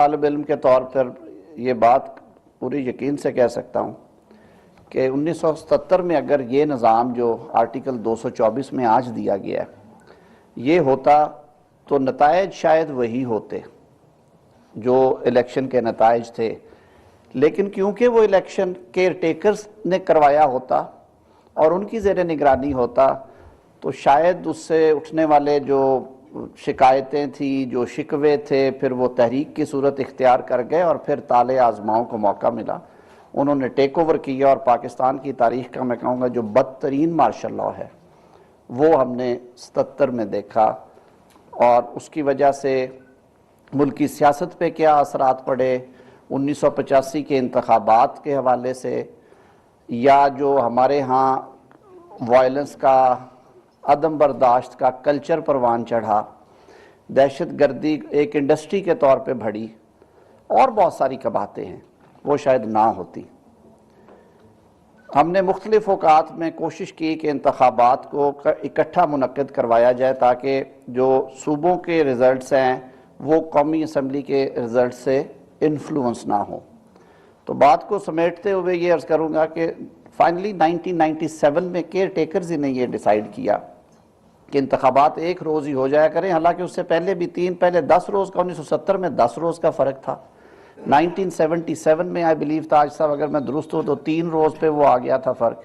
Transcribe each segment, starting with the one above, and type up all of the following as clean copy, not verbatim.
طالب علم کے طور پر یہ بات پوری یقین سے کہہ سکتا ہوں کہ 1977 میں اگر یہ نظام جو آرٹیکل 224 میں آج دیا گیا ہے یہ ہوتا تو نتائج شاید وہی ہوتے جو الیکشن کے نتائج تھے، لیکن کیونکہ وہ الیکشن کیئر ٹیکرز نے کروایا ہوتا اور ان کی زیر نگرانی ہوتا تو شاید اس سے اٹھنے والے جو شکایتیں تھیں، جو شکوے تھے، پھر وہ تحریک کی صورت اختیار کر گئے اور پھر طالع آزماؤں کو موقع ملا، انہوں نے ٹیک اوور کیا اور پاکستان کی تاریخ کا میں کہوں گا جو بدترین مارشل لاء ہے وہ ہم نے 77 میں دیکھا، اور اس کی وجہ سے ملکی سیاست پہ کیا اثرات پڑے 1985 کے انتخابات کے حوالے سے، یا جو ہمارے ہاں وائلنس کا عدم برداشت کا کلچر پروان چڑھا، دہشت گردی ایک انڈسٹری کے طور پہ بڑھی، اور بہت ساری باتیں ہیں وہ شاید نہ ہوتی۔ ہم نے مختلف اوقات میں کوشش کی کہ انتخابات کو اکٹھا منعقد کروایا جائے تاکہ جو صوبوں کے ریزلٹس ہیں وہ قومی اسمبلی کے ریزلٹ سے انفلوئنس نہ ہوں۔ تو بات کو سمیٹتے ہوئے یہ عرض کروں گا کہ فائنلی 1997 میں کیئر ٹیکرز نے یہ ڈیسائیڈ کیا کہ انتخابات ایک روز ہی ہو جایا کریں، حالانکہ اس سے پہلے بھی پہلے 10 روز کا 1970 میں 10 روز کا فرق تھا، 1977 میں آئی بلیو تاج صاحب اگر میں درست ہوں تو 3 روز پہ وہ آ گیا تھا فرق،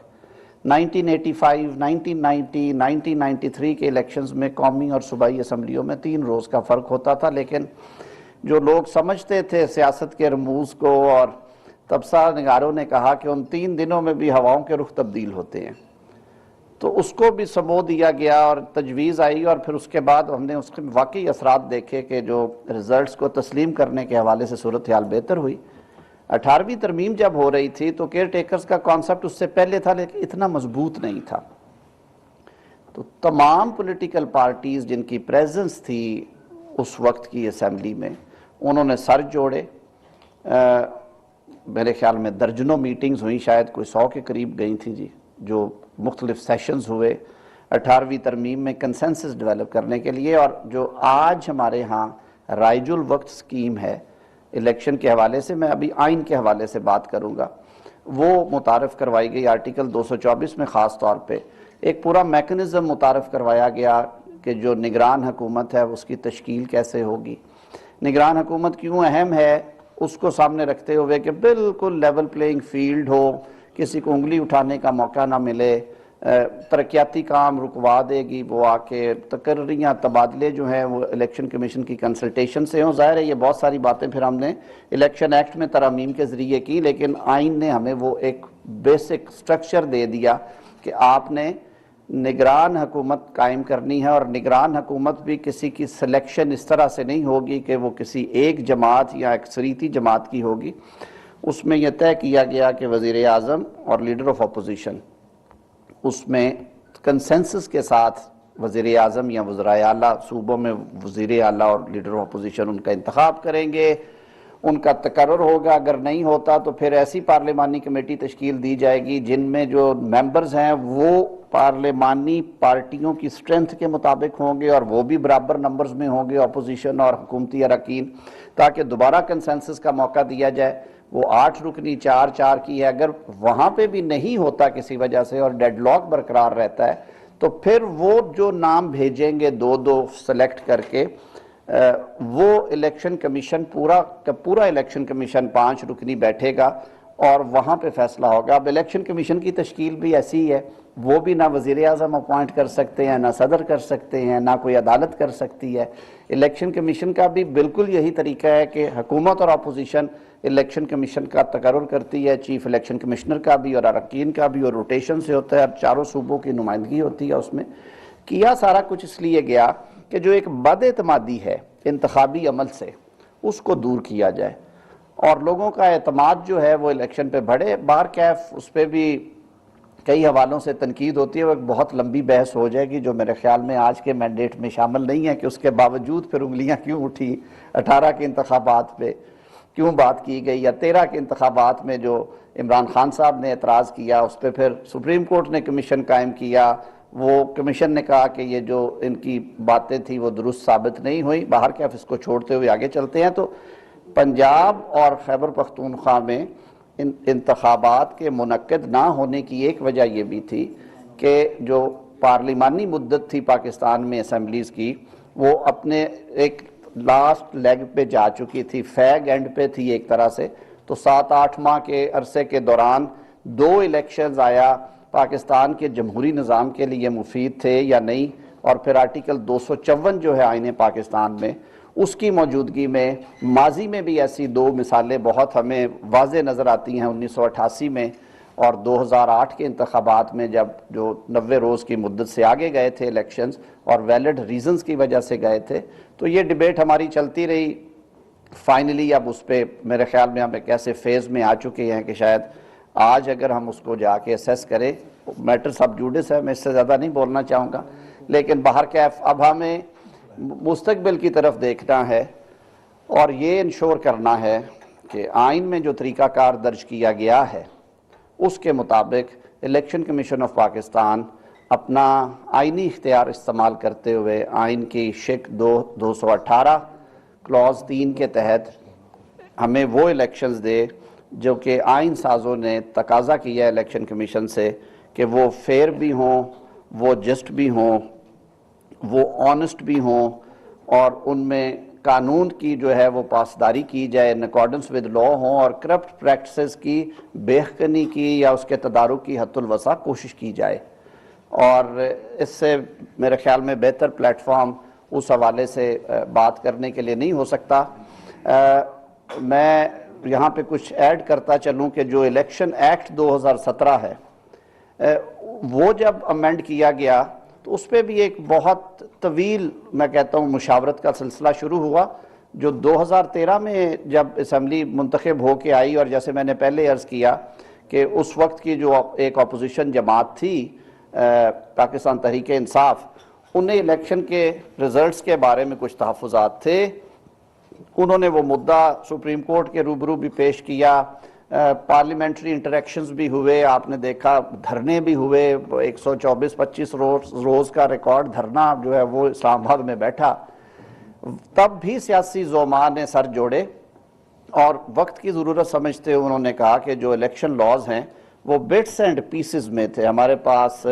1985 1990 1993 کے الیکشنز میں قومی اور صوبائی اسمبلیوں میں 3 روز کا فرق ہوتا تھا، لیکن جو لوگ سمجھتے تھے سیاست کے رموز کو، اور تبصرہ نگاروں نے کہا کہ ان 3 دنوں میں بھی ہواؤں کے رخ تبدیل ہوتے ہیں، تو اس کو بھی سمو دیا گیا اور تجویز آئی، اور پھر اس کے بعد ہم نے اس کے واقعی اثرات دیکھے کہ جو ریزلٹس کو تسلیم کرنے کے حوالے سے صورتحال بہتر ہوئی۔ 18ویں ترمیم جب ہو رہی تھی تو کیئر ٹیکرز کا کانسیپٹ اس سے پہلے تھا لیکن اتنا مضبوط نہیں تھا، تو تمام پولیٹیکل پارٹیز جن کی پریزنس تھی اس وقت کی اسمبلی میں انہوں نے سر جوڑے، میرے خیال میں درجنوں میٹنگز ہوئیں، شاید کوئی 100 کے قریب گئی تھیں جی، جو مختلف سیشنز ہوئے 18ویں ترمیم میں کنسنسس ڈیولپ کرنے کے لیے، اور جو آج ہمارے ہاں رائج الوقت سکیم ہے الیکشن کے حوالے سے، میں ابھی آئین کے حوالے سے بات کروں گا، وہ متعارف کروائی گئی آرٹیکل 224 میں، خاص طور پہ ایک پورا میکنزم متعارف کروایا گیا کہ جو نگران حکومت ہے اس کی تشکیل کیسے ہوگی، نگران حکومت کیوں اہم ہے اس کو سامنے رکھتے ہوئے کہ بالکل لیول پلینگ فیلڈ ہو، کسی کو انگلی اٹھانے کا موقع نہ ملے، ترقیاتی کام رکوا دے گی وہ آ کے، تقرریاں تبادلے جو ہیں وہ الیکشن کمیشن کی کنسلٹیشن سے ہوں۔ ظاہر ہے یہ بہت ساری باتیں پھر ہم نے الیکشن ایکٹ میں ترامیم کے ذریعے کی، لیکن آئین نے ہمیں وہ ایک بیسک سٹرکچر دے دیا کہ آپ نے نگران حکومت قائم کرنی ہے، اور نگران حکومت بھی کسی کی سلیکشن اس طرح سے نہیں ہوگی کہ وہ کسی ایک جماعت یا اکثریتی جماعت کی ہوگی۔ اس میں یہ طے کیا گیا کہ وزیر اعظم اور لیڈر آف اپوزیشن اس میں کنسنسس کے ساتھ وزیر اعظم یا وزرائے اعلیٰ صوبوں میں وزیر اعلیٰ اور لیڈر آف اپوزیشن ان کا انتخاب کریں گے، ان کا تقرر ہوگا، اگر نہیں ہوتا تو پھر ایسی پارلیمانی کمیٹی تشکیل دی جائے گی جن میں جو ممبرز ہیں وہ پارلیمانی پارٹیوں کی سٹرینتھ کے مطابق ہوں گے اور وہ بھی برابر نمبرز میں ہوں گے اپوزیشن اور حکومتی اراکین، تاکہ دوبارہ کنسنسس کا موقع دیا جائے۔ وہ 8 رکنی 4 کی ہے، اگر وہاں پہ بھی نہیں ہوتا کسی وجہ سے اور ڈیڈ لاک برقرار رہتا ہے تو پھر وہ جو نام بھیجیں گے 2 سلیکٹ کر کے، وہ الیکشن کمیشن پورا الیکشن کمیشن 5 رکنی بیٹھے گا اور وہاں پہ فیصلہ ہوگا۔ اب الیکشن کمیشن کی تشکیل بھی ایسی ہی ہے، وہ بھی نہ وزیر اعظم اپوائنٹ کر سکتے ہیں، نہ صدر کر سکتے ہیں، نہ کوئی عدالت کر سکتی ہے۔ الیکشن کمیشن کا بھی بالکل یہی طریقہ ہے کہ حکومت اور اپوزیشن الیکشن کمیشن کا تقرر کرتی ہے، چیف الیکشن کمشنر کا بھی اور اراکین کا بھی، اور روٹیشن سے ہوتا ہے، اب 4 صوبوں کی نمائندگی ہوتی ہے اس میں۔ کیا سارا کچھ اس لیے گیا کہ جو ایک بد اعتمادی ہے انتخابی عمل سے اس کو دور کیا جائے اور لوگوں کا اعتماد جو ہے وہ الیکشن پہ بڑھے۔ باہر کیف اس پہ بھی کئی حوالوں سے تنقید ہوتی ہے، وہ ایک بہت لمبی بحث ہو جائے گی جو میرے خیال میں آج کے مینڈیٹ میں شامل نہیں ہے کہ اس کے باوجود پھر انگلیاں کیوں اٹھی 18 کے انتخابات پہ کیوں بات کی گئی، یا 13 کے انتخابات میں جو عمران خان صاحب نے اعتراض کیا اس پہ پھر سپریم کورٹ نے کمیشن قائم کیا، وہ کمیشن نے کہا کہ یہ جو ان کی باتیں تھیں وہ درست ثابت نہیں ہوئی۔ باہر کیف اس کو چھوڑتے ہوئے آگے چلتے ہیں، تو پنجاب اور خیبر پختونخوا میں انتخابات کے منعقد نہ ہونے کی ایک وجہ یہ بھی تھی کہ جو پارلیمانی مدت تھی پاکستان میں اسمبلیز کی وہ اپنے ایک لاسٹ لیگ پہ جا چکی تھی، فیگ اینڈ پہ تھی ایک طرح سے. تو 7-8 ماہ کے عرصے کے دوران 2 الیکشنز آیا پاکستان کے جمہوری نظام کے لیے مفید تھے یا نہیں، اور پھر آرٹیکل 254 جو ہے آئین پاکستان میں، اس کی موجودگی میں ماضی میں بھی ایسی 2 مثالیں بہت ہمیں واضح نظر آتی ہیں. 1988 میں اور 2008 کے انتخابات میں جب جو 90 روز کی مدت سے آگے گئے تھے الیکشنز اور ویلڈ ریزنز کی وجہ سے گئے تھے، تو یہ ڈیبیٹ ہماری چلتی رہی. فائنلی اب اس پہ میرے خیال میں ہم ایک ایسے فیز میں آ چکے ہیں کہ شاید آج اگر ہم اس کو جا کے اسیس کریں، میٹر سب جوڈس ہے، میں اس سے زیادہ نہیں بولنا چاہوں گا، لیکن بہرکیف اب ہمیں مستقبل کی طرف دیکھنا ہے اور یہ انشور کرنا ہے کہ آئین میں جو طریقہ کار درج کیا گیا ہے اس کے مطابق الیکشن کمیشن آف پاکستان اپنا آئینی اختیار استعمال کرتے ہوئے آئین کی شق 218 کلوز 3 کے تحت ہمیں وہ الیکشنز دے جو کہ آئین سازوں نے تقاضا کیا ہے الیکشن کمیشن سے کہ وہ فیئر بھی ہوں، وہ جسٹ بھی ہوں، وہ آنسٹ بھی ہوں، اور ان میں قانون کی جو ہے وہ پاسداری کی جائے، ان اکارڈنس ود لا ہوں، اور کرپٹ پریکٹسز کی بے حقنی کی یا اس کے تدارک کی حد الوسع کوشش کی جائے. اور اس سے میرے خیال میں بہتر پلیٹ فارم اس حوالے سے بات کرنے کے لیے نہیں ہو سکتا. میں یہاں پہ کچھ ایڈ کرتا چلوں کہ جو الیکشن ایکٹ 2017 ہے وہ جب امینڈ کیا گیا تو اس پہ بھی ایک بہت طویل میں کہتا ہوں مشاورت کا سلسلہ شروع ہوا. جو 2013 میں جب اسمبلی منتخب ہو کے آئی، اور جیسے میں نے پہلے عرض کیا کہ اس وقت کی جو ایک اپوزیشن جماعت تھی پاکستان تحریک انصاف، انہیں الیکشن کے ریزلٹس کے بارے میں کچھ تحفظات تھے. انہوں نے وہ مدعا سپریم کورٹ کے روبرو بھی پیش کیا، پارلیمنٹری انٹریکشنز بھی ہوئے، آپ نے دیکھا دھرنے بھی ہوئے، 124-25 روز کا ریکارڈ دھرنا جو ہے وہ اسلام آباد میں بیٹھا. تب بھی سیاسی زعماء نے سر جوڑے اور وقت کی ضرورت سمجھتے ہوئے انہوں نے کہا کہ جو الیکشن لاز ہیں وہ بٹس اینڈ پیسز میں تھے. ہمارے پاس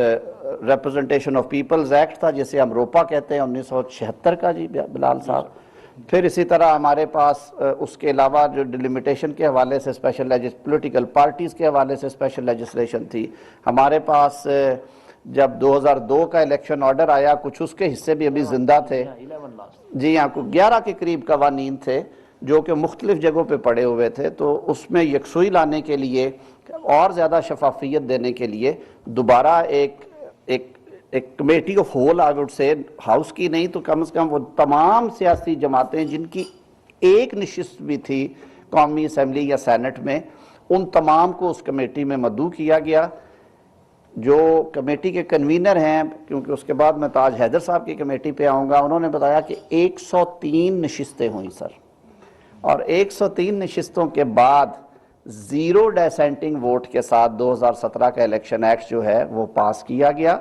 ریپرزنٹیشن آف پیپلز ایکٹ تھا جسے ہم روپا کہتے ہیں 1976 کا، جی بلال صاحب. پھر اسی طرح ہمارے پاس اس کے علاوہ جو ڈیلیمیٹیشن کے حوالے سے پولیٹیکل پارٹیز کے حوالے سے اسپیشل لیجسلیشن تھی. ہمارے پاس جب 2002 کا الیکشن آرڈر آیا کچھ اس کے حصے بھی ابھی زندہ تھے، جی ہاں، 11 کے قریب قوانین تھے جو کہ مختلف جگہوں پہ پڑے ہوئے تھے. تو اس میں یکسوئی لانے کے لیے اور زیادہ شفافیت دینے کے لیے دوبارہ ایک committee of whole I would say, house کی نہیں تو کم از کم وہ تمام سیاسی جماعتیں جن کی ایک نشست بھی تھی قومی اسمبلی یا سینٹ میں، ان تمام کو اس کمیٹی میں مدعو کیا گیا. جو کمیٹی کے کنوینر ہیں، کیونکہ اس کے بعد میں تاج حیدر صاحب کی کمیٹی پہ آؤں گا، انہوں نے بتایا کہ 103 نشستیں ہوئیں سر، اور 103 نشستوں کے بعد 0 ڈیسینٹنگ ووٹ کے ساتھ 2017 کا الیکشن ایکٹ جو ہے وہ پاس کیا گیا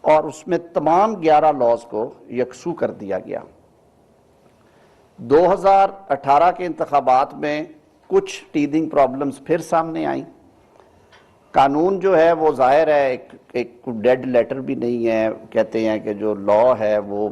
اور اس میں تمام 11 لاز کو یکسو کر دیا گیا. 2018 کے انتخابات میں کچھ ٹیدنگ پرابلمز پھر سامنے آئیں. قانون جو ہے وہ ظاہر ہے ایک ڈیڈ لیٹر بھی نہیں ہے. کہتے ہیں کہ جو لا ہے وہ